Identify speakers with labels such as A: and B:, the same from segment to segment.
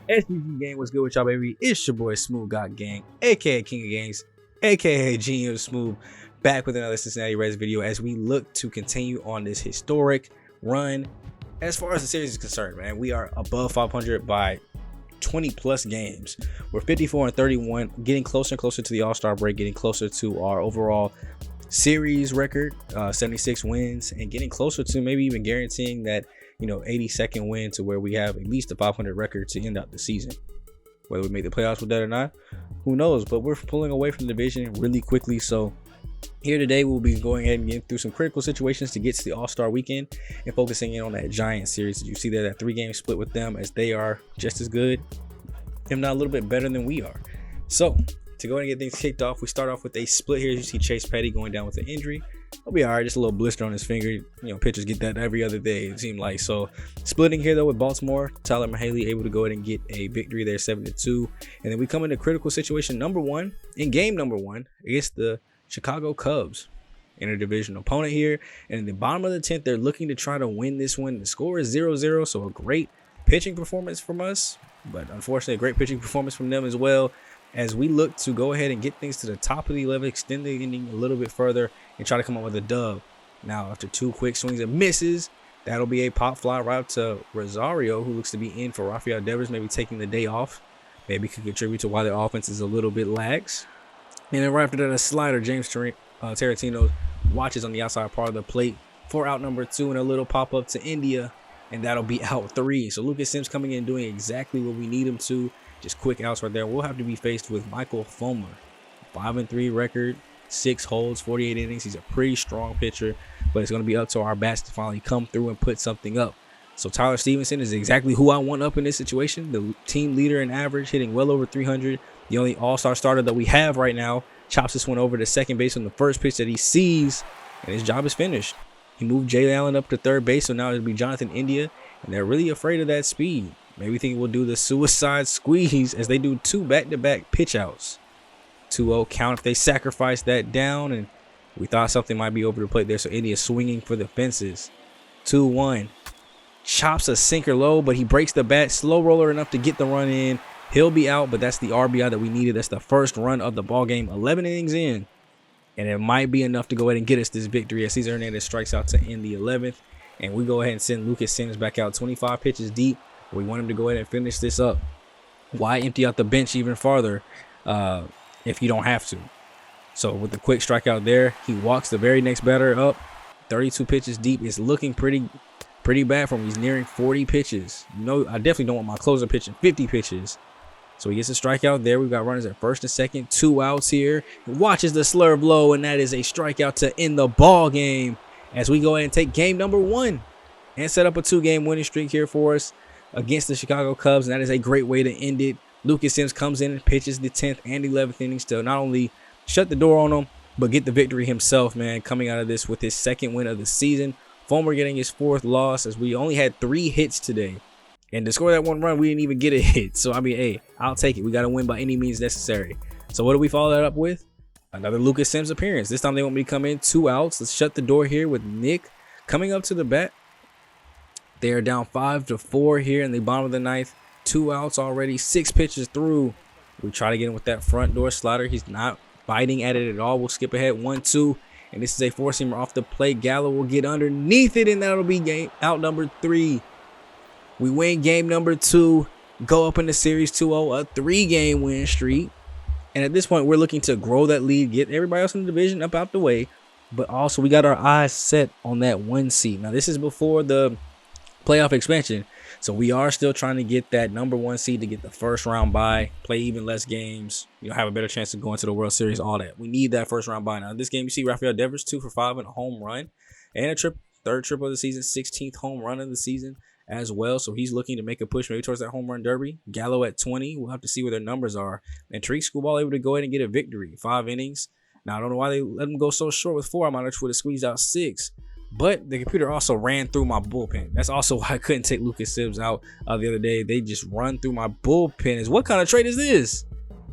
A: SmooveGotGame, what's good with y'all, baby? It's your boy SmooveGotGame, aka King of Games, aka Genius of Smooth, back with another Cincinnati Reds video as we look to continue on this historic run. As far as the series is concerned, man, we are above 500 by 20 plus games. We're 54 and 31, getting closer and closer to the All-Star break, getting closer to our overall series record, 76 wins, and getting closer to maybe even guaranteeing that 82nd win to where we have at least a 500 record to end out the season. Whether we make the playoffs with that or not, who knows? But we're pulling away from the division really quickly. So here today, we'll be going ahead and getting through some critical situations to get to the All-Star weekend and focusing in on that Giants series. You see that 3-game split with them, as they are just as good, if not a little bit better than we are. So to go ahead and get things kicked off, we start off with a split here. You see Chase Petty going down with an injury. He'll be all right, just a little blister on his finger. Pitchers get that every other day, it seemed like. So splitting here though with Baltimore, Tyler Mahaley able to go ahead and get a victory there, 7-2. And then we come into critical situation number 1 in game number 1 against the Chicago Cubs, interdivisional opponent here. And in the bottom of the 10th, they're looking to try to win this one. The score is 0-0, so a great pitching performance from us, but unfortunately a great pitching performance from them as well, as we look to go ahead and get things to the top of the 11th, extend the inning a little bit further, and try to come up with a dub. Now, after 2 quick swings and misses, that'll be a pop fly right out to Rosario, who looks to be in for Rafael Devers, maybe taking the day off. Maybe could contribute to why their offense is a little bit lax. And then right after that, a slider, James Tarantino watches on the outside part of the plate for out number 2, and a little pop-up to India, and that'll be out 3. So Lucas Sims coming in doing exactly what we need him to. Just quick outs right there. We'll have to be faced with Michael Fulmer, 5-3 record, 6 holds, 48 innings. He's a pretty strong pitcher, but it's going to be up to our bats to finally come through and put something up. So Tyler Stevenson is exactly who I want up in this situation. The team leader in average, hitting well over 300. The only all-star starter that we have right now chops this one over to second base on the first pitch that he sees, and his job is finished. He moved Jay Allen up to third base, so now it'll be Jonathan India, and they're really afraid of that speed. Maybe think we'll do the suicide squeeze as they do 2 back-to-back pitch outs. 2-0 count if they sacrifice that down, and we thought something might be over the plate there, so India swinging for the fences. 2-1. Chops a sinker low, but he breaks the bat. Slow roller enough to get the run in. He'll be out, but that's the RBI that we needed. That's the first run of the ball game, 11 innings in, and it might be enough to go ahead and get us this victory as Cesar Hernandez strikes out to end the 11th, and we go ahead and send Lucas Sims back out 25 pitches deep. We want him to go ahead and finish this up. Why empty out the bench even farther if you don't have to? So with the quick strikeout there, he walks the very next batter up, 32 pitches deep. It's looking pretty bad for him. He's nearing 40 pitches. I definitely don't want my closer pitching 50 pitches. So he gets a strikeout there. We've got runners at first and second, 2 outs here. He watches the slurve low, and that is a strikeout to end the ball game as we go ahead and take game number 1 and set up a 2-game winning streak here for us against the Chicago Cubs, and that is a great way to end it. Lucas Sims comes in and pitches the 10th and 11th innings to not only shut the door on them, but get the victory himself, man, coming out of this with his 2nd win of the season. Fulmer getting his 4th loss, as we only had 3 hits today. And to score that 1 run, we didn't even get a hit. So, I mean, hey, I'll take it. We got to win by any means necessary. So what do we follow that up with? Another Lucas Sims appearance. This time they want me to come in 2 outs. Let's shut the door here with Nick coming up to the bat. They are down 5-4 here in the bottom of the 9th. 2 outs already, 6 pitches through. We try to get him with that front door slider. He's not biting at it at all. We'll skip ahead 1-2. And this is a 4-seamer off the plate. Gallo will get underneath it, and that'll be out number 3. We win game number 2. Go up in the series 2-0, a 3-game win streak. And at this point, we're looking to grow that lead, get everybody else in the division up out the way. But also, we got our eyes set on that 1 seed. Now, this is before the playoff expansion, so we are still trying to get that number 1 seed to get the first round bye, play even less games, have a better chance of going to the World Series, all that. We need that first round bye. Now, in this game, you see Rafael Devers 2 for 5 and a home run, and a third triple of the season, 16th home run of the season as well. So he's looking to make a push maybe towards that home run derby. Gallo at 20. We'll have to see where their numbers are. And Tariq Skubal able to go ahead and get a victory, 5 innings. Now, I don't know why they let him go so short with 4. I might have would have squeezed out 6. But the computer also ran through my bullpen. That's also why I couldn't take Lucas Sims out the other day. They just run through my bullpen. What kind of trade is this?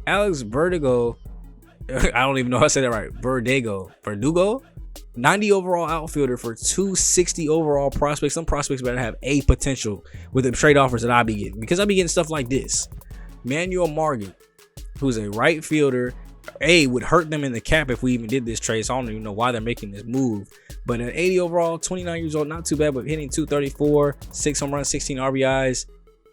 A: Alex Verdugo. I don't even know how to say that right. Verdugo. 90 overall outfielder for 260 overall prospects. Some prospects better have a potential with the trade offers that I be getting, because I be getting stuff like this. Manuel Margot, who's a right fielder, would hurt them in the cap if we even did this trade. So I don't even know why they're making this move. But an 80 overall, 29 years old, not too bad, but hitting 234, 6 home runs, 16 RBIs.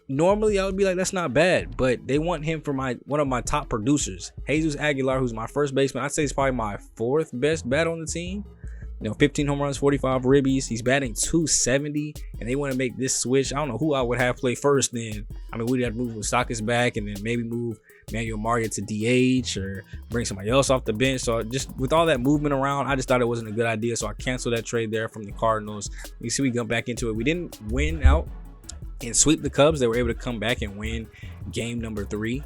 A: Normally I would be like, that's not bad, but they want him for one of my top producers, Jesus Aguilar, who's my first baseman. I'd say he's probably my 4th best bat on the team. 15 home runs, 45 ribbies. He's batting 270, and they want to make this switch. I don't know who I would have play first then. I mean, we'd have to move Moustakas back and then maybe move Manuel Margot to DH or bring somebody else off the bench. So just with all that movement around, I just thought it wasn't a good idea. So I canceled that trade there from the Cardinals. You see, we got back into it. We didn't win out and sweep the Cubs. They were able to come back and win game number 3.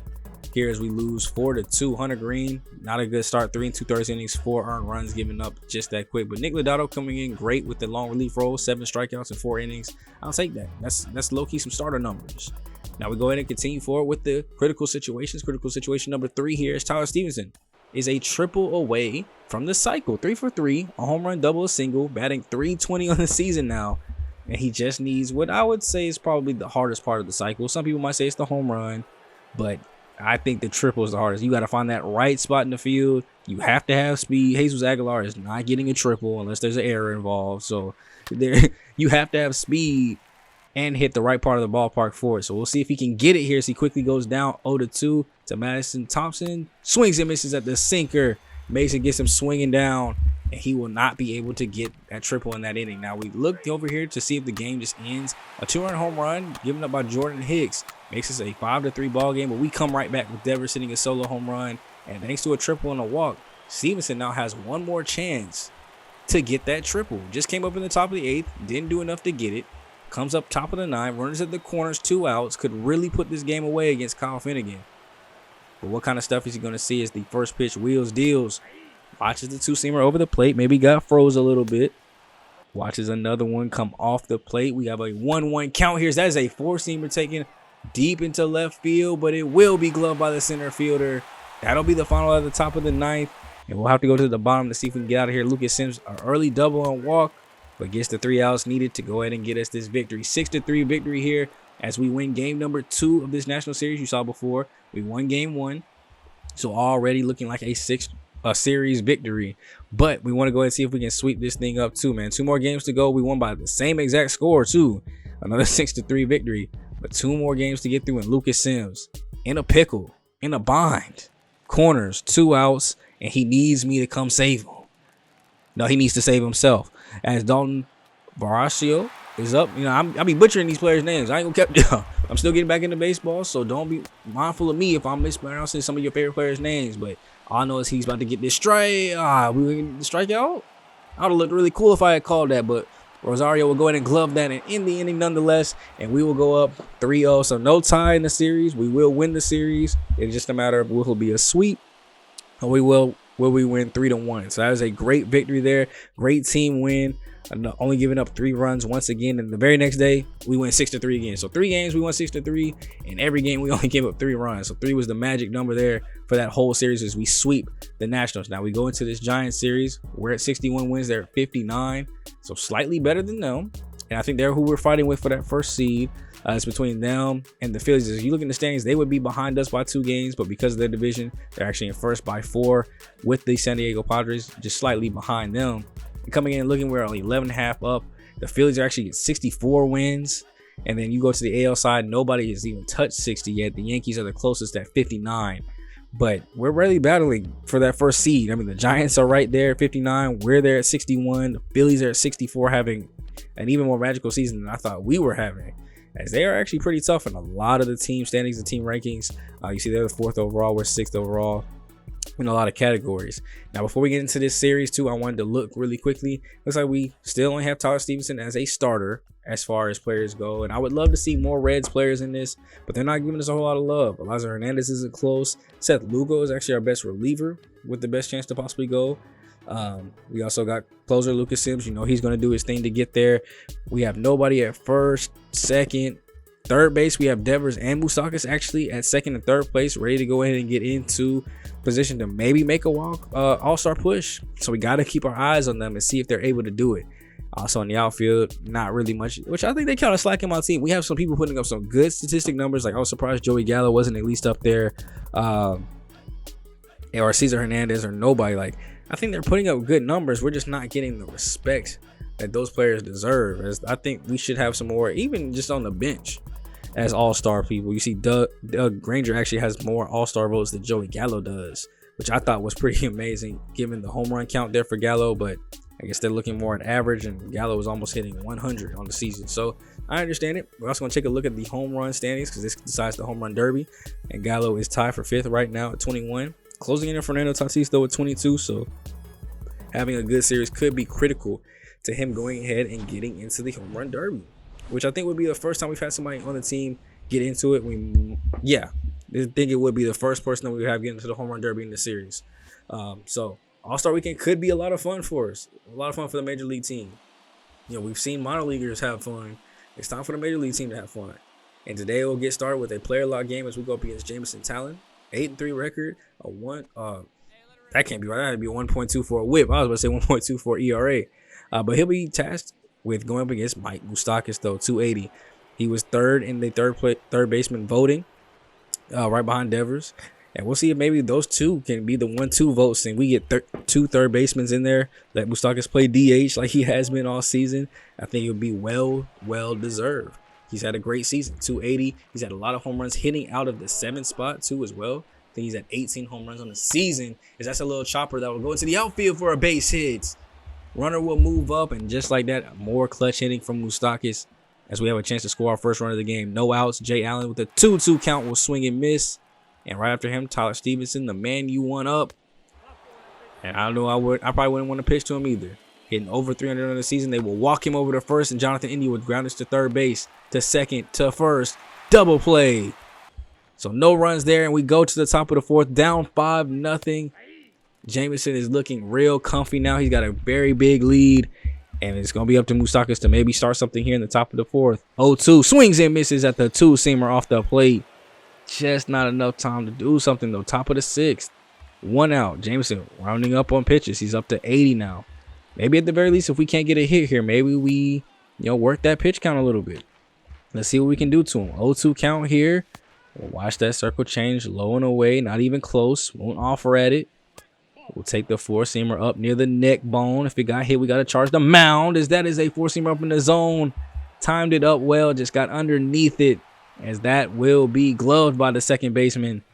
A: Here as we lose 4-2. Hunter Green, not a good start. 3 2/3 innings, 4 earned runs given up just that quick. But Nick Lodato coming in great with the long relief role, 7 strikeouts in 4 innings. I'll take that. That's low-key some starter numbers. Now we go ahead and continue forward with the critical situations. Critical situation number 3 here is Tyler Stevenson. Is a triple away from the cycle. 3 for 3, a home run, double, a single, batting .320 on the season now. And he just needs what I would say is probably the hardest part of the cycle. Some people might say it's the home run, but I think the triple is the hardest. You got to find that right spot in the field. You have to have speed. Jesus Aguilar is not getting a triple unless there's an error involved. So you have to have speed and hit the right part of the ballpark for it. So we'll see if he can get it here as he quickly goes down 0-2 to Madison Thompson. Swings and misses at the sinker. Mason gets him swinging down, and he will not be able to get that triple in that inning. Now we looked over here to see if the game just ends. A 2-run home run given up by Jordan Hicks makes us a 5-3 ball game, but we come right back with Devers hitting a solo home run, and thanks to a triple and a walk, Stevenson now has one more chance to get that triple. Just came up in the top of the 8th, didn't do enough to get it. Comes up top of the 9th, runners at the corners, 2 outs, could really put this game away against Kyle Finnegan. But what kind of stuff is he going to see as the first pitch wheels deals? Watches the 2-seamer over the plate, maybe got froze a little bit. Watches another one come off the plate. We have a 1-1 count here. That is a 4-seamer taken deep into left field, but it will be gloved by the center fielder. That'll be the final at the top of the 9th, and we'll have to go to the bottom to see if we can get out of here. Lucas Sims, an early double and walk, but gets the 3 outs needed to go ahead and get us this victory. 6-3 victory here as we win game number 2 of this national series. You saw before, we won game 1, so already looking like a series victory. But we want to go ahead and see if we can sweep this thing up too, man. 2 more games to go. We won by the same exact score too. Another 6-3 victory. But 2 more games to get through, and Lucas Sims in a pickle, in a bind. Corners, 2 outs, and he needs me to come save him. No, he needs to save himself. As Dalton Barasio is up. I be butchering these players' names. I ain't gonna keep I'm still getting back into baseball, so don't be mindful of me if I'm mispronouncing some of your favorite players' names. But all I know is he's about to get this strike. We were getting the strikeout. I would have looked really cool if I had called that, but Rosario will go ahead and glove that and end the inning nonetheless, and we will go up 3-0. So no tie in the series. We will win the series. It's just a matter of will it be a sweep, or will we win 3-1. So that was a great victory there. Great team win. Only giving up 3 runs once again, and the very next day we went 6-3 again. So 3 games we won 6-3, and every game we only gave up 3 runs. So 3 was the magic number there for that whole series as we sweep the Nationals. Now we go into this Giants series. We're at 61 wins. They're at 59, so slightly better than them. And I think they're who we're fighting with for that first seed. It's between them and the Phillies. As you look in the standings, they would be behind us by 2 games, but because of their division, they're actually in first by 4 with the San Diego Padres just slightly behind them. And coming in and looking, we're only 11.5 up. The Phillies are actually at 64 wins. And then you go to the AL side, nobody has even touched 60 yet. The Yankees are the closest at 59. But we're really battling for that first seed. I mean, the Giants are right there at 59. We're there at 61. The Phillies are at 64, having an even more magical season than I thought we were having, as they are actually pretty tough in a lot of the team standings and team rankings. You see they're the 4th overall. We're 6th overall in a lot of categories. Now, before we get into this series too, I wanted to look really quickly. Looks like we still only have Tyler Stevenson as a starter as far as players go, and I would love to see more Reds players in this, but they're not giving us a whole lot of love. Eliza Hernandez isn't close. Seth Lugo is actually our best reliever with the best chance to possibly go. We also got closer Lucas Sims. You know he's going to do his thing to get there. We have nobody at first, second, third base. We have Devers and Moustakas actually at second and third place, ready to go ahead and get into position to maybe make a all-star push. So we got to keep our eyes on them and see if they're able to do it. Also on the outfield, not really much, which I think they kind of slacking my team. We have some people putting up some good statistic numbers. Like I was surprised Joey Gallo wasn't at least up there, or Cesar Hernandez or nobody. Like I think they're putting up good numbers. We're just not getting the respect that those players deserve. As I think we should have some more, even just on the bench, as all-star people. You see Doug Granger actually has more all-star votes than Joey Gallo does, which I thought was pretty amazing given the home run count there for Gallo. But I guess they're looking more at average, and Gallo is almost hitting 100 on the season. So I understand it. We're also going to take a look at the home run standings because this decides the home run derby. And Gallo is tied for 5th right now at 21. Closing in on Fernando Tatis though at 22. So having a good series could be critical to him going ahead and getting into the home run derby, which I think would be the first time we've had somebody on the team get into it. I think it would be the first person that we would have get into the home run derby in the series. So All-Star Weekend could be a lot of fun for us. A lot of fun for the Major League team. You know, we've seen minor leaguers have fun. It's time for the Major League team to have fun. And today we'll get started with a player lock game as we go up against Jameson Talon. 8-3 record. That can't be right. That would be 1.24 whip. I was about to say 1.24 ERA. But he'll be tasked with going up against Mike Moustakas, though, 280. He was third in the third baseman voting, right behind Devers. And we'll see if maybe those two can be the 1-2 votes and we get two third basemen in there. Let Moustakas play DH like he has been all season. I think it would be well deserved. He's had a great season, 280. He's had a lot of home runs hitting out of the 7th spot too as well. I think he's at 18 home runs on the season. That's a little chopper that will go into the outfield for a base hit. Runner will move up, and just like that, more clutch hitting from Moustakas as we have a chance to score our first run of the game. No outs. Jay Allen with a 2-2 count will swing and miss. And right after him, Tyler Stevenson, the man you want up. And I don't know, I probably wouldn't want to pitch to him either. Hitting over 300 on the season. They will walk him over to first, and Jonathan India would ground us to third base, to second, to first. Double play. So no runs there, and we go to the top of the 4th, down 5-0. Jameson is looking real comfy now. He's got a very big lead, and it's going to be up to Moustakas to maybe start something here in the top of the 4th. 0-2, swings and misses at the 2-seamer off the plate. Just not enough time to do something, though. Top of the 6th. 1 out. Jameson rounding up on pitches. He's up to 80 now. Maybe at the very least, if we can't get a hit here, maybe we, work that pitch count a little bit. Let's see what we can do to him. 0-2 count here. We'll watch that circle change low and away. Not even close. Won't offer at it. We'll take the 4-seamer up near the neck bone. If it got hit, we got to charge the mound, as that is a 4-seamer up in the zone. Timed it up well. Just got underneath it, as that will be gloved by the second baseman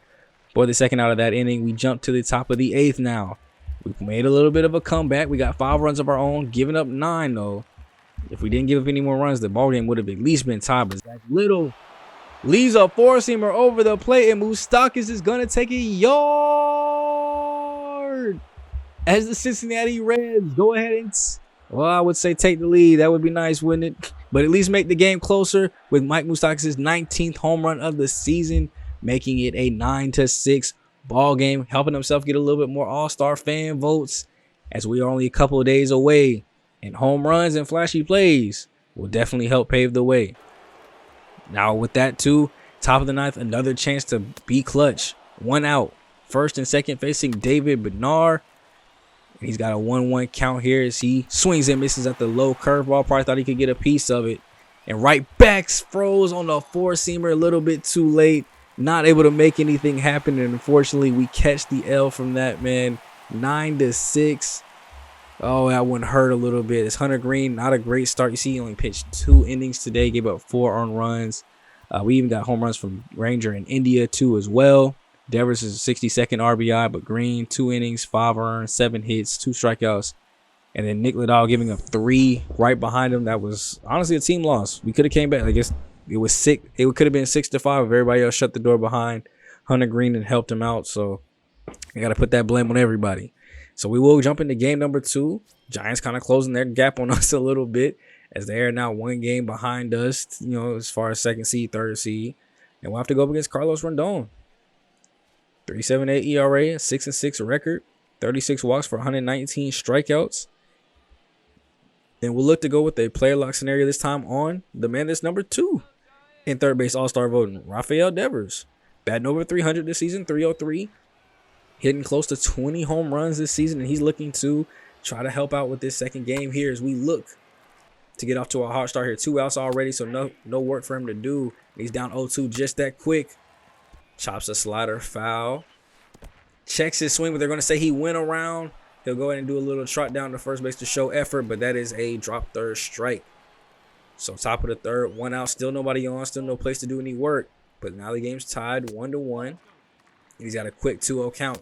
A: for the second out of that inning. We jump to the top of the 8th now. We've made a little bit of a comeback. We got 5 runs of our own, giving up 9, though. If we didn't give up any more runs, the ballgame would have at least been tied. But Zach Little leaves a 4-seamer over the plate, and Moustakas is going to take a yard as the Cincinnati Reds go ahead and, I would say take the lead. That would be nice, wouldn't it? But at least make the game closer with Mike Moustakas' 19th home run of the season, making it a 9-6 ball game, helping himself get a little bit more all-star fan votes, as we are only a couple of days away. And home runs and flashy plays will definitely help pave the way. Now with that too, top of the 9th, another chance to be clutch. 1 out. First and second facing David Bednar. He's got a 1-1 count here as he swings and misses at the low curveball. Probably thought he could get a piece of it. And right back froze on the 4-seamer a little bit too late. Not able to make anything happen. And unfortunately, we catch the L from that, man. 9-6. Oh, that one hurt a little bit. It's Hunter Green. Not a great start. You see, he only pitched 2 innings today. Gave up 4 earned runs. We even got home runs from Ranger and India too as well. Devers is a 62nd RBI, but Green, 2 innings, 5 earned, 7 hits, 2 strikeouts. And then Nick Liddell giving up 3 right behind him. That was honestly a team loss. We could have came back. I guess it was 6. It could have been 6-5 if everybody else shut the door behind Hunter Green and helped him out. So I got to put that blame on everybody. So we will jump into game number 2. Giants kind of closing their gap on us a little bit, as they are now 1 game behind us, as far as 2nd seed, 3rd seed. And we'll have to go up against Carlos Rendon. 3.78 ERA, 6-6 record, 36 walks for 119 strikeouts. Then we'll look to go with a player lock scenario this time on the man that's number 2 in third base all-star voting, Rafael Devers. Batting over 300 this season, 303. hitting close to 20 home runs this season, and he's looking to try to help out with this second game here as we look to get off to a hot start here. 2 outs already, so no work for him to do. He's down 0-2 just that quick. Chops a slider foul. Checks his swing, but they're going to say he went around. He'll go ahead and do a little trot down to first base to show effort, but that is a drop third strike. So top of the third, 1 out, still nobody on, still no place to do any work. But now the game's tied 1-1. He's got a quick 2-0 count.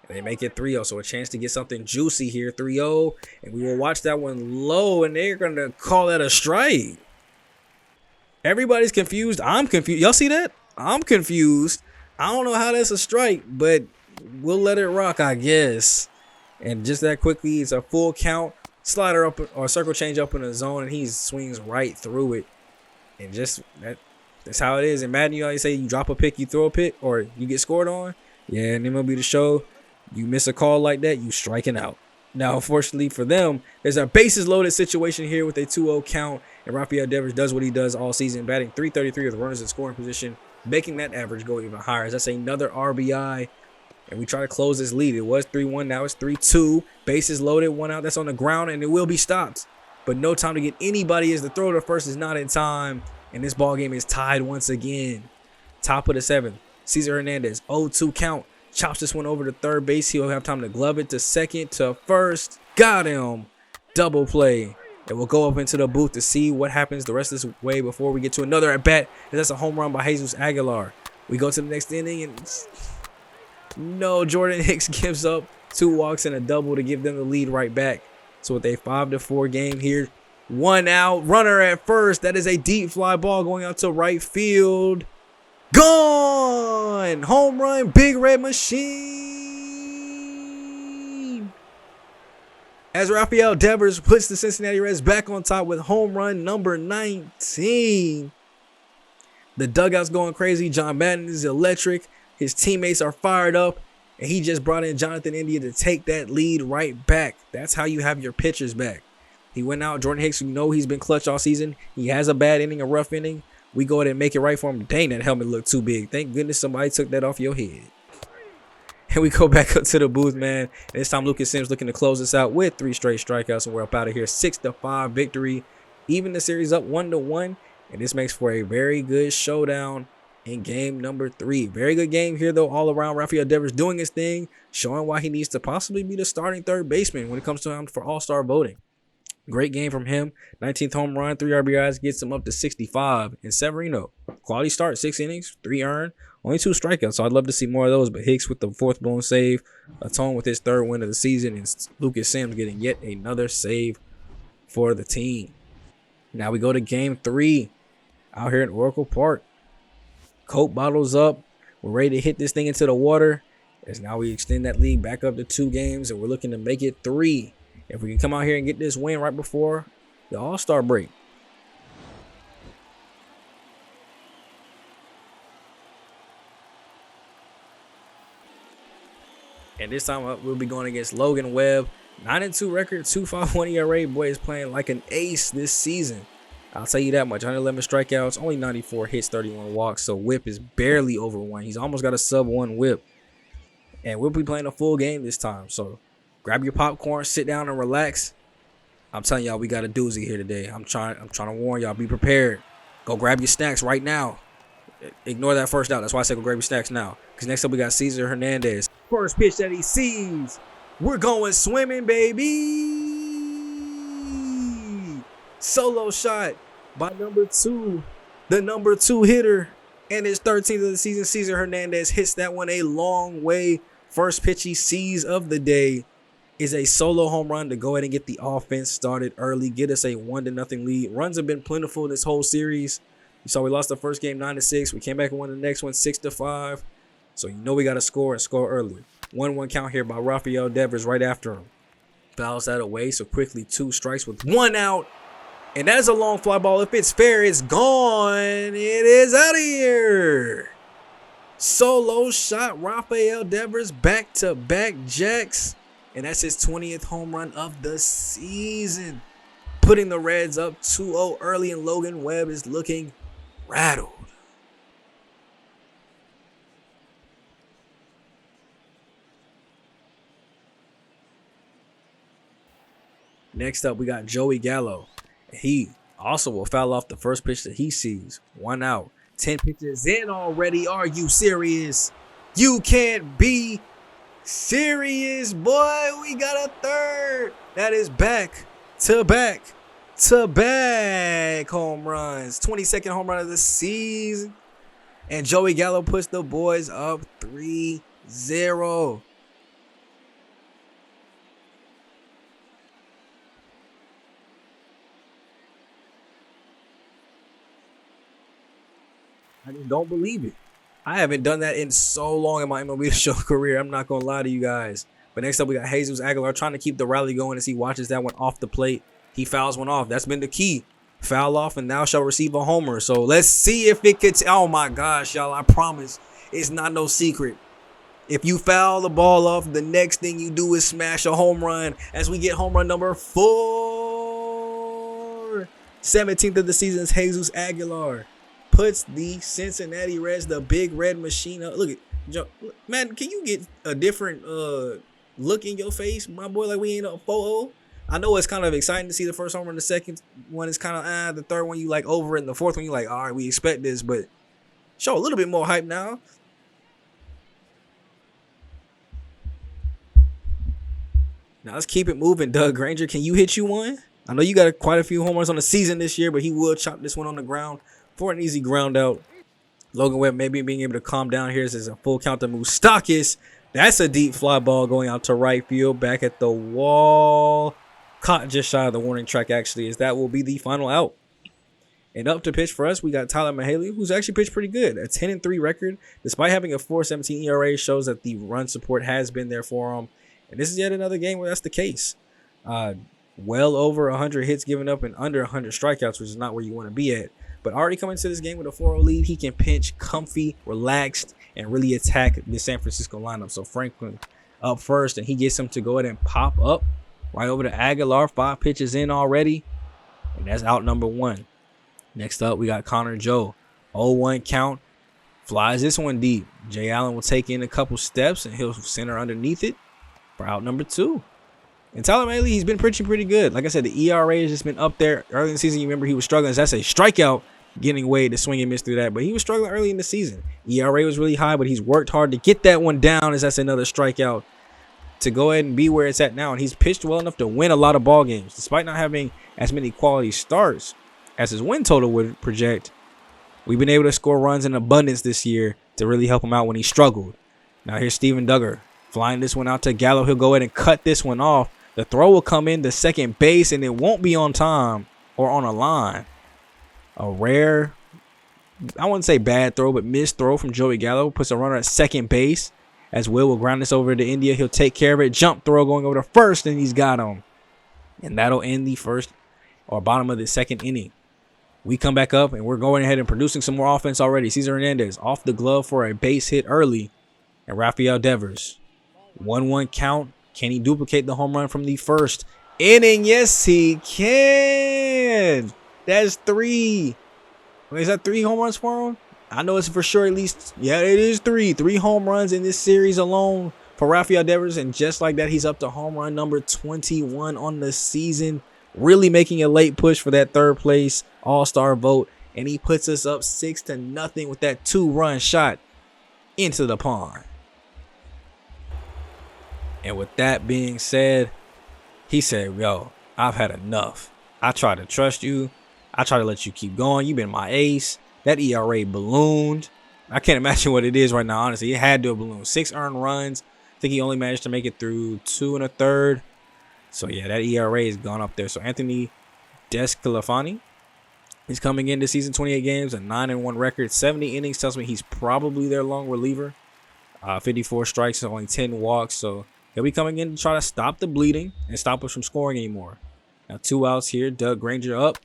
A: And they make it 3-0, so a chance to get something juicy here. 3-0, and we will watch that one low, and they're going to call that a strike. Everybody's confused. I'm confused. Y'all see that? I'm confused. I don't know how that's a strike, but we'll let it rock, I guess. And just that quickly, it's a full count. Slider up or circle change up in the zone, and he swings right through it. And just that's how it is. In Madden, you always say you drop a pick, you throw a pick, or you get scored on. Yeah, and MLB The Show, you miss a call like that, you striking out. Now, unfortunately for them, there's a bases loaded situation here with a 2-0 count, and Rafael Devers does what he does all season, batting .333 with runners in scoring position, making that average go even higher. That's another RBI, and we try to close this lead. It was 3-1, now it's 3-2. Bases loaded, 1 out, that's on the ground, and it will be stopped. But no time to get anybody as the throw to first is not in time, and this ball game is tied once again. Top of the 7th, Cesar Hernandez, 0-2 count. Chops this one over to third base. He'll have time to glove it to second, to first. Got him. Double play. And we'll go up into the booth to see what happens the rest of this way before we get to another at bat. And that's a home run by Jesus Aguilar. We go to the next inning, and no, Jordan Hicks gives up 2 walks and a double to give them the lead right back. So with a 5-4 game here, 1 out, runner at first. That is a deep fly ball going out to right field. Gone! Home run, Big Red Machine! As Rafael Devers puts the Cincinnati Reds back on top with home run number 19. The dugout's going crazy. John Madden is electric. His teammates are fired up. And he just brought in Jonathan India to take that lead right back. That's how you have your pitchers back. He went out. Jordan Hicks, you know he's been clutch all season. He has a bad inning, a rough inning. We go ahead and make it right for him. Dang, that helmet looked too big. Thank goodness somebody took that off your head. And we go back up to the booth, man. And this time Lucas Sims looking to close us out with 3 straight strikeouts, and we're up out of here. 6-5 victory. Even the series up 1-1. And this makes for a very good showdown in game number 3. Very good game here, though, all around. Rafael Devers doing his thing, showing why he needs to possibly be the starting third baseman when it comes to him for all-star voting. Great game from him. 19th home run, 3 RBIs, gets him up to 65. And Severino, quality start, 6 innings, 3 earned, only 2 strikeouts. So I'd love to see more of those. But Hicks with the 4th blown save, atone with his 3rd win of the season, and Lucas Sims getting yet another save for the team. Now we go to game 3 out here at Oracle Park. Coke bottles up. We're ready to hit this thing into the water. As now we extend that lead back up to 2 games, and we're looking to make it 3. If we can come out here and get this win right before the All-Star break. And this time we'll be going against Logan Webb. 9-2 record, 2.51 ERA. Boy is playing like an ace this season. I'll tell you that much. 111 strikeouts, only 94 hits, 31 walks. So whip is barely over 1. He's almost got a sub-1 whip. And we'll be playing a full game this time. So grab your popcorn, sit down and relax. I'm telling y'all, we got a doozy here today. I'm trying to warn y'all, be prepared. Go grab your snacks right now. Ignore that first out. That's why I said go grab your snacks now. Because next up we got Cesar Hernandez. First pitch that he sees. We're going swimming, baby. Solo shot by number 2. The number 2 hitter. And his 13th of the season, Cesar Hernandez hits that one a long way. First pitch he sees of the day is a solo home run to go ahead and get the offense started early, get us a 1-0 lead. Runs have been plentiful this whole series. You saw we lost the first game 9-6. We came back and won the next one 6-5. So you know we got to score and score early. 1-1 count here by Rafael Devers right after him. Fouls that away, so quickly 2 strikes with 1 out. And that's a long fly ball. If it's fair, it's gone. It is out of here. Solo shot, Rafael Devers, back-to-back jacks. And that's his 20th home run of the season. Putting the Reds up 2-0 early, and Logan Webb is looking rattled. Next up, we got Joey Gallo. He also will foul off the first pitch that he sees. 1 out. 10 pitches in already. Are you serious? You can't be serious, boy. We got a third. That is back to back home runs. 22nd home run of the season. And Joey Gallo puts the boys up 3-0. I just don't believe it. I haven't done that in so long in my MLB show career. I'm not going to lie to you guys. But next up, we got Jesus Aguilar trying to keep the rally going as he watches that one off the plate. He fouls one off. That's been the key. Foul off and thou shall receive a homer. So let's see if it could. Oh my gosh, y'all. I promise it's not no secret. If you foul the ball off, the next thing you do is smash a home run as we get home run number 4. 17th of the season is Jesus Aguilar. Puts the Cincinnati Reds, the big red machine up. Look at man, can you get a different look in your face, my boy? Like we ain't a 4-0. I know it's kind of exciting to see the first homer, and the second one is kind of the third one you like over it, and the fourth one you like, all right, we expect this, but show a little bit more hype now. Now let's keep it moving. Doug Granger, can you hit you one? I know you got quite a few homers on the season this year, but he will chop this one on the ground for an easy ground out. Logan Webb maybe being able to calm down here as there's a full count to Moustakas. That's a deep fly ball going out to right field, back at the wall. Caught just shy of the warning track, actually, as that will be the final out. And up to pitch for us, we got Tyler Mahaley, who's actually pitched pretty good. A 10-3 record, despite having a 4.17 ERA, shows that the run support has been there for him. And this is yet another game where that's the case. Well over 100 hits given up and under 100 strikeouts, which is not where you want to be at. But already coming into this game with a 4-0 lead, he can pinch comfy, relaxed, and really attack the San Francisco lineup. So Franklin up first, and he gets him to go ahead and pop up right over to Aguilar. 5 pitches in already, and that's out number 1. Next up, we got Connor Joe. 0-1 count. Flies this one deep. Jay Allen will take in a couple steps, and he'll center underneath it for out number 2. And Tyler Mahaley, he's been pitching pretty good. Like I said, the ERA has just been up there. Early in the season, you remember he was struggling. That's a strikeout, getting away to swing and miss through that. But he was struggling early in the season. ERA was really high, but he's worked hard to get that one down, as that's another strikeout to go ahead and be where it's at now. And he's pitched well enough to win a lot of ball games, despite not having as many quality starts as his win total would project. We've been able to score runs in abundance this year to really help him out when he struggled. Now here's Steven Duggar flying this one out to Gallo. He'll go ahead and cut this one off. The throw will come in to second base, and it won't be on time or on a line. A rare, I wouldn't say bad throw, but missed throw from Joey Gallo. Puts a runner at second base as Will ground this over to India. He'll take care of it. Jump throw going over to first, and he's got him. And that'll end the first or bottom of the second inning. We come back up, and we're going ahead and producing some more offense already. Cesar Hernandez off the glove for a base hit early. And Rafael Devers. 1-1 count. Can he duplicate the home run from the first inning? Yes, he can. That's 3. Is that 3 home runs for him? I know it's for sure at least. Yeah, it is 3. 3 home runs in this series alone for Rafael Devers. And just like that, he's up to home run number 21 on the season. Really making a late push for that third place all-star vote. And he puts us up 6-0 with that 2-run shot into the pond. And with that being said, he said, yo, I've had enough. I try to trust you. I try to let you keep going. You've been my ace. That ERA ballooned. I can't imagine what it is right now, honestly. It had to have ballooned. 6 earned runs. I think he only managed to make it through 2 1/3. So, yeah, that ERA has gone up there. So, Anthony Desclafani is coming into season 28 games, a 9-1 record. 70 innings tells me he's probably their long reliever. 54 strikes, only 10 walks. So, he'll be coming in to try to stop the bleeding and stop us from scoring anymore. Now 2 outs here. Doug Granger up.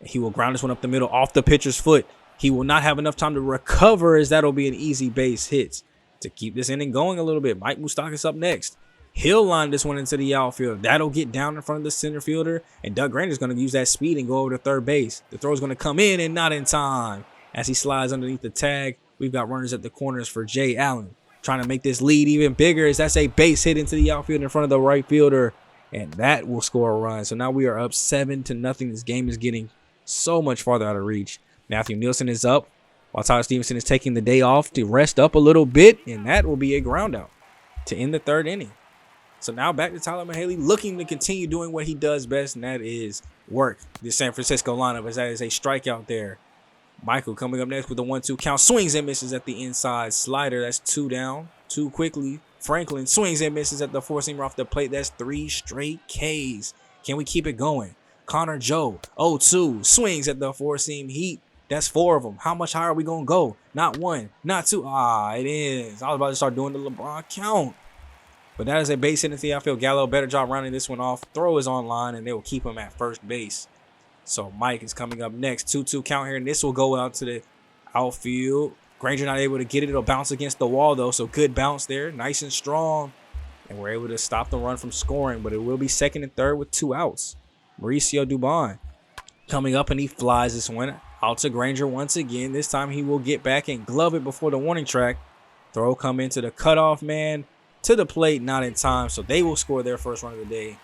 A: He will ground this one up the middle off the pitcher's foot. He will not have enough time to recover, as that'll be an easy base hit to keep this inning going a little bit. Mike Moustakas up next. He'll line this one into the outfield. That'll get down in front of the center fielder. And Doug Granger's going to use that speed and go over to third base. The throw's going to come in and not in time. As he slides underneath the tag, we've got runners at the corners for Jay Allen. Trying to make this lead even bigger, as that's a base hit into the outfield in front of the right fielder. and that will score a run. So now we are up 7-0. This game is getting so much farther out of reach. Matthew Nielsen is up, while Tyler Stevenson is taking the day off to rest up a little bit, and that will be a ground out to end the third inning. So now back to Tyler Mahaley, looking to continue doing what he does best, and that is work the San Francisco lineup, as that is a strikeout there. Michael coming up next with a 1-2 count, swings and misses at the inside slider. That's 2 down, too quickly. Franklin swings and misses at the four-seamer off the plate. That's 3 straight Ks. Can we keep it going? Connor Joe, 0-2, swings at the four-seam heat. That's 4 of them. How much higher are we going to go? Not 1, not 2. It is. I was about to start doing the LeBron count. But that is a base hit into the outfield. Gallo, better job rounding this one off. Throw is on line, and they will keep him at first base. So Mike is coming up next. 2-2 count here, and this will go out to the outfield. Granger not able to get it. It'll bounce against the wall, though, so good bounce there. Nice and strong. And we're able to stop the run from scoring, but it will be second and third with 2 outs. Mauricio Dubon coming up, and he flies this one out to Granger once again. This time he will get back and glove it before the warning track. Throw come into the cutoff man. To the plate, not in time, so they will score their first run of the day.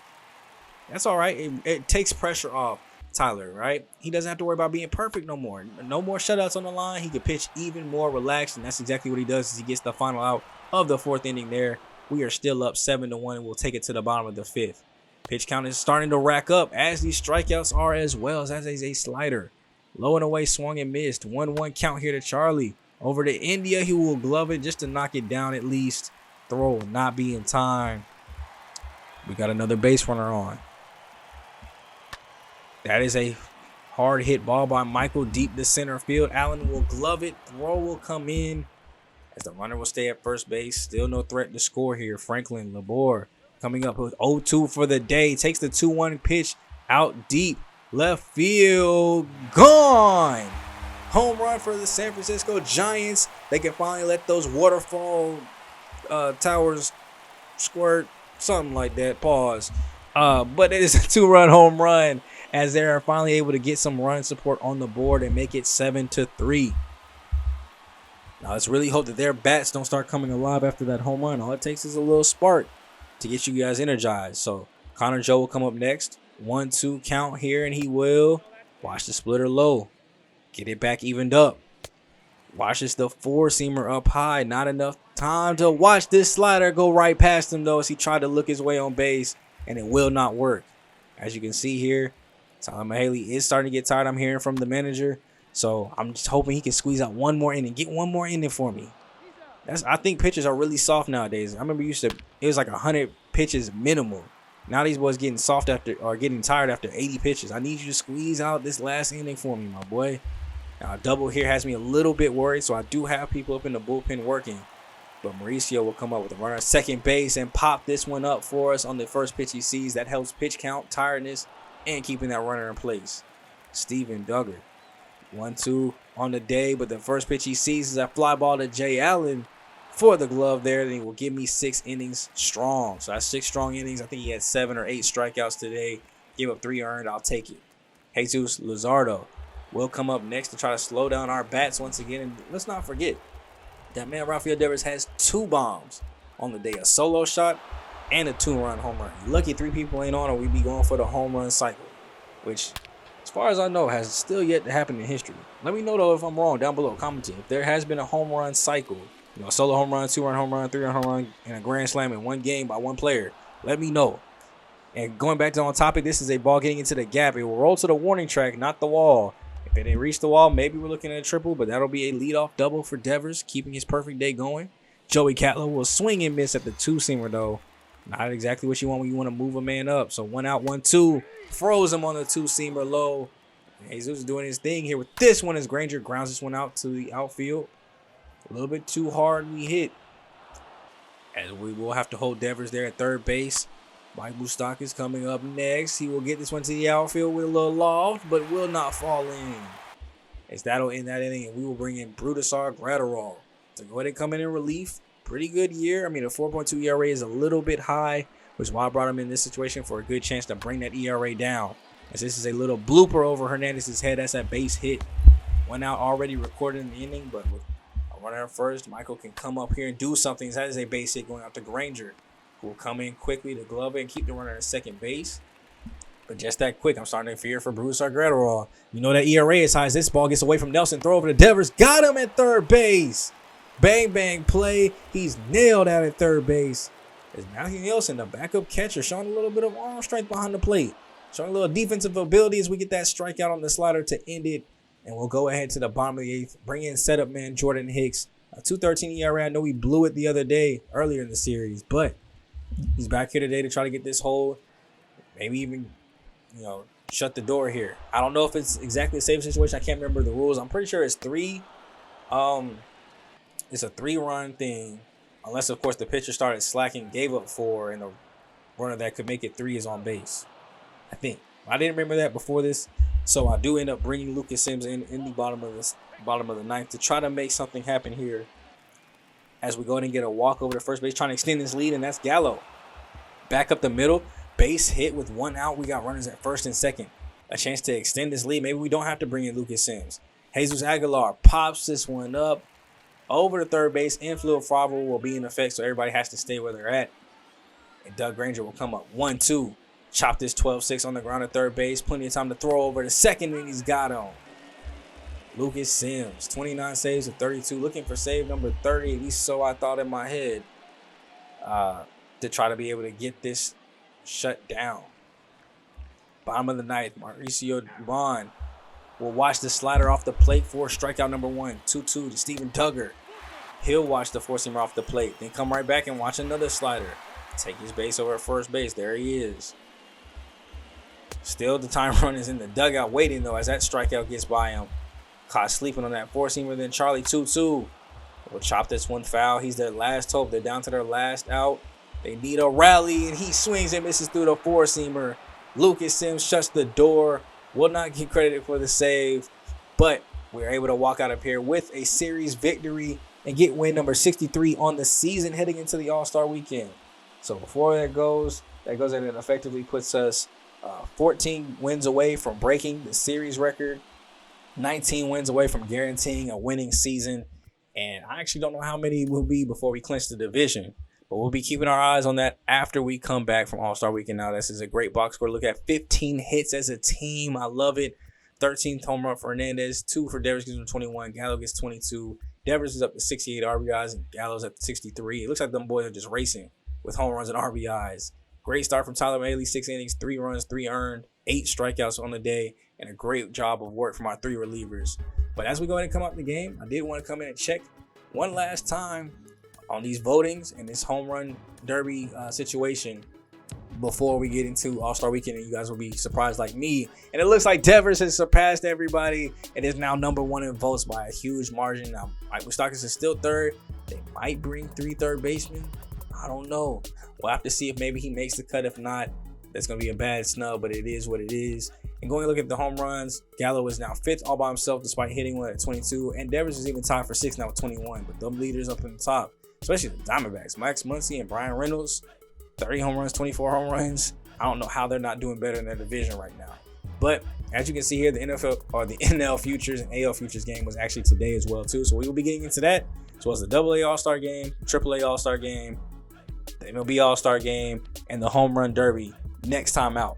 A: That's all right. It takes pressure off Tyler, right? He doesn't have to worry about being perfect no more. No more shutouts on the line. He can pitch even more relaxed, and that's exactly what he does as he gets the final out of the 4th inning there. We are still up 7-1, and we'll take it to the bottom of the 5th. Pitch count is starting to rack up, as these strikeouts are as well, as is a slider. Low and away, swung and missed. 1-1 count here to Charlie. Over to India, he will glove it just to knock it down at least. Throw will not be in time. We got another base runner on. That is a hard hit ball by Michael deep to center field. Allen will glove it. Throw will come in as the runner will stay at first base. Still no threat to score here. Franklin Labor coming up with 0-2 for the day. Takes the 2-1 pitch out deep. Left field. Gone. Home run for the San Francisco Giants. They can finally let those waterfall towers squirt, something like that. Pause. But it is a 2-run home run as they are finally able to get some run support on the board and make it 7-3. Now let's really hope that their bats don't start coming alive after that home run. All it takes is a little spark to get you guys energized. So Connor Joe will come up next. 1-2 count here, and he will watch the splitter low. Get it back evened up. Watches the four-seamer up high. Not enough time to watch this slider go right past him, though, as he tried to look his way on base, and it will not work. As you can see here, Tyler Mahaley is starting to get tired. I'm hearing from the manager, so I'm just hoping he can squeeze out one more inning. Get one more inning for me. I think pitchers are really soft nowadays. I remember it was like 100 pitches minimal. Now these boys getting soft getting tired after 80 pitches. I need you to squeeze out this last inning for me, my boy. Now, a double here has me a little bit worried, so I do have people up in the bullpen working. But Mauricio will come up with a runner at second base and pop this one up for us on the first pitch he sees. That helps pitch count, tiredness, and keeping that runner in place. Steven Duggar, 1-2 on the day, but the first pitch he sees is a fly ball to Jay Allen for the glove there. Then he will give me 6 innings strong. So that's 6 strong innings. I think he had 7 or 8 strikeouts today. Gave up 3 earned. I'll take it. Jesus Luzardo will come up next to try to slow down our bats once again. And let's not forget that man Rafael Devers has 2 bombs on the day. A solo shot and a 2-run home run. Lucky 3 people ain't on, or we'd be going for the home run cycle, which, as far as I know, has still yet to happen in history. Let me know, though, if I'm wrong down below. Comment if there has been a home run cycle. A solo home run, 2-run home run, 3-run home run, and a grand slam in one game by one player. Let me know. And going back to on topic, this is a ball getting into the gap. It will roll to the warning track, not the wall. If it didn't reach the wall, maybe we're looking at a triple, but that'll be a leadoff double for Devers, keeping his perfect day going. Joey Catlow will swing and miss at the 2-seamer, though. Not exactly what you want when you want to move a man up. So 1 out, 1-2. Froze him on the 2-seamer low. Jesus is doing his thing here with this one as Granger grounds this one out to the outfield. A little bit too hard we hit. As we will have to hold Devers there at third base. Mike Bustock is coming up next. He will get this one to the outfield with a little loft, but will not fall in. As that'll end that inning, and we will bring in Brutusar Gratterall to go ahead and come in relief. Pretty good year. I mean, a 4.2 ERA is a little bit high, which is why I brought him in this situation for a good chance to bring that ERA down. As this is a little blooper over Hernandez's head. That's that base hit. 1 out already recorded in the inning, but with a runner at first, Michael can come up here and do something. That is a base hit going out to Granger. who will come in quickly to glove it and keep the runner at second base. But just that quick, I'm starting to fear for Bruce Gretterall. You know that ERA is high as this ball gets away from Nelson. Throw over to Devers. Got him at third base. Bang, bang play. He's nailed out at third base. As Matthew Nielsen, the backup catcher, showing a little bit of arm strength behind the plate. Showing a little defensive ability as we get that strikeout on the slider to end it. And we'll go ahead to the bottom of the eighth. Bring in setup man Jordan Hicks. A 2.13 ERA. I know we blew it the other day earlier in the series. But he's back here today to try to get this hold. Maybe even, shut the door here. I don't know if it's exactly the same situation. I can't remember the rules. I'm pretty sure it's three. It's a 3-run thing. Unless, of course, the pitcher started slacking, gave up 4, and the runner that could make it 3 is on base. I think. I didn't remember that before this. So I do end up bringing Lucas Sims in the bottom of the ninth to try to make something happen here. As we go ahead and get a walk over to first base, trying to extend this lead, and that's Gallo. Back up the middle. Base hit with 1 out. We got runners at first and second. A chance to extend this lead. Maybe we don't have to bring in Lucas Sims. Jesus Aguilar pops this one up. Over to third base, infield foul will be in effect, so everybody has to stay where they're at. And Doug Granger will come up 1-2. Chop this 12-6 on the ground at third base. Plenty of time to throw over to second, and he's got on. Lucas Sims, 29 saves of 32. Looking for save number 30, at least so I thought in my head, to try to be able to get this shut down. Bottom of the ninth, Mauricio Dubon will watch the slider off the plate for strikeout number 1. 2-2 to Steven Duggar. He'll watch the four-seamer off the plate. Then come right back and watch another slider. Take his base over at first base. There he is. Still the time run is in the dugout waiting, though, as that strikeout gets by him. Caught sleeping on that four-seamer. Then Charlie 2-2 will chop this one foul. He's their last hope. They're down to their last out. They need a rally, and he swings and misses through the four-seamer. Lucas Sims shuts the door. Will not get credited for the save, but we're able to walk out of here with a series victory and get win number 63 on the season heading into the All-Star weekend. So before that goes and it effectively puts us 14 wins away from breaking the series record, 19 wins away from guaranteeing a winning season, and I actually don't know how many will be before we clinch the division. But we'll be keeping our eyes on that after we come back from All-Star Weekend. Now, this is a great box score. Look at 15 hits as a team. I love it. 13th home run for Hernandez. 2 for Devers gets him 21. Gallo gets 22. Devers is up to 68 RBIs, and Gallo's at 63. It looks like them boys are just racing with home runs and RBIs. Great start from Tyler Mahle. 6 innings, 3 runs, 3 earned, 8 strikeouts on the day, and a great job of work from our 3 relievers. But as we go ahead and come up the game, I did want to come in and check one last time on these votings and this home run derby situation before we get into All-Star Weekend, and you guys will be surprised like me. And it looks like Devers has surpassed everybody and is now number 1 in votes by a huge margin. Now, Mike Moustakas is still third. They might bring 3 third basemen. I don't know. We'll have to see if maybe he makes the cut. If not, that's going to be a bad snub, but it is what it is. And going to look at the home runs, Gallo is now 5th all by himself despite hitting one at 22. And Devers is even tied for 6th now with 21. But them leaders up in the top, especially the Diamondbacks, Max Muncy and Brian Reynolds, 30 home runs, 24 home runs. I don't know how they're not doing better in their division right now. But as you can see here, the NFL or the NL Futures and AL Futures game was actually today as well too. So we will be getting into that, as well as the AA All-Star game, AAA All-Star game, the MLB All-Star game, and the Home Run Derby next time out.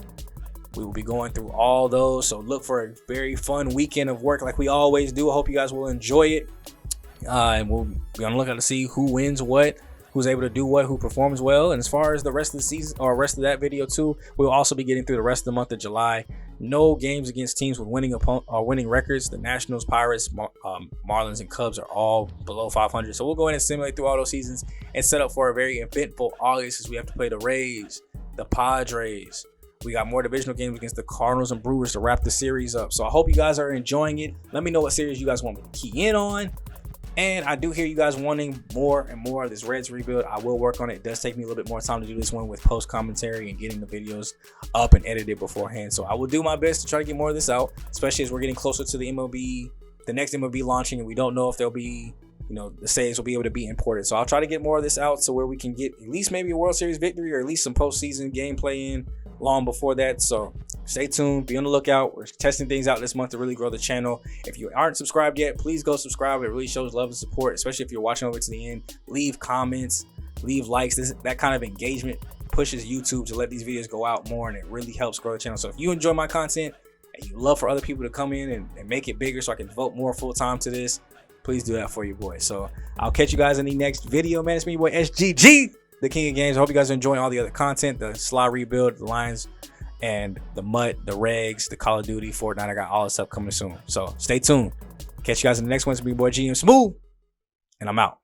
A: We will be going through all those. So look for a very fun weekend of work like we always do. I hope you guys will enjoy it. And we'll be on the lookout to see who wins what, who's able to do what, who performs well. And as far as the rest of the season or rest of that video too, we'll also be getting through the rest of the month of July. No games against teams with winning records. The Nationals, Pirates, Marlins, and Cubs are all below 500. So we'll go in and simulate through all those seasons and set up for a very eventful August as we have to play the Rays, the Padres. We got more divisional games against the Cardinals and Brewers to wrap the series up. So I hope you guys are enjoying it. Let me know what series you guys want me to key in on. And I do hear you guys wanting more and more of this Reds rebuild. I will work on it. It does take me a little bit more time to do this one with post commentary and getting the videos up and edited beforehand. So I will do my best to try to get more of this out, especially as we're getting closer to the MLB, the next MLB launching, and we don't know if there'll be, the saves will be able to be imported. So I'll try to get more of this out so where we can get at least maybe a World Series victory or at least some postseason gameplay in long before that. So stay tuned, be on the lookout. We're testing things out this month to really grow the channel. If you aren't subscribed yet, please go subscribe. It really shows love and support, especially if you're watching over to the end. Leave comments, leave likes. That kind of engagement pushes YouTube to let these videos go out more, and it really helps grow the channel. So if you enjoy my content and you love for other people to come in and make it bigger so I can devote more full time to this, please do that for your boy. So I'll catch you guys in the next video, man. It's me, your boy SGG, the King of Games. I hope you guys are enjoying all the other content, the Sly rebuild, the Lions, and the MUT, the Regs, the Call of Duty, Fortnite. I got all this stuff coming soon. So stay tuned. Catch you guys in the next one. It's me, your boy G and Smooth, and I'm out.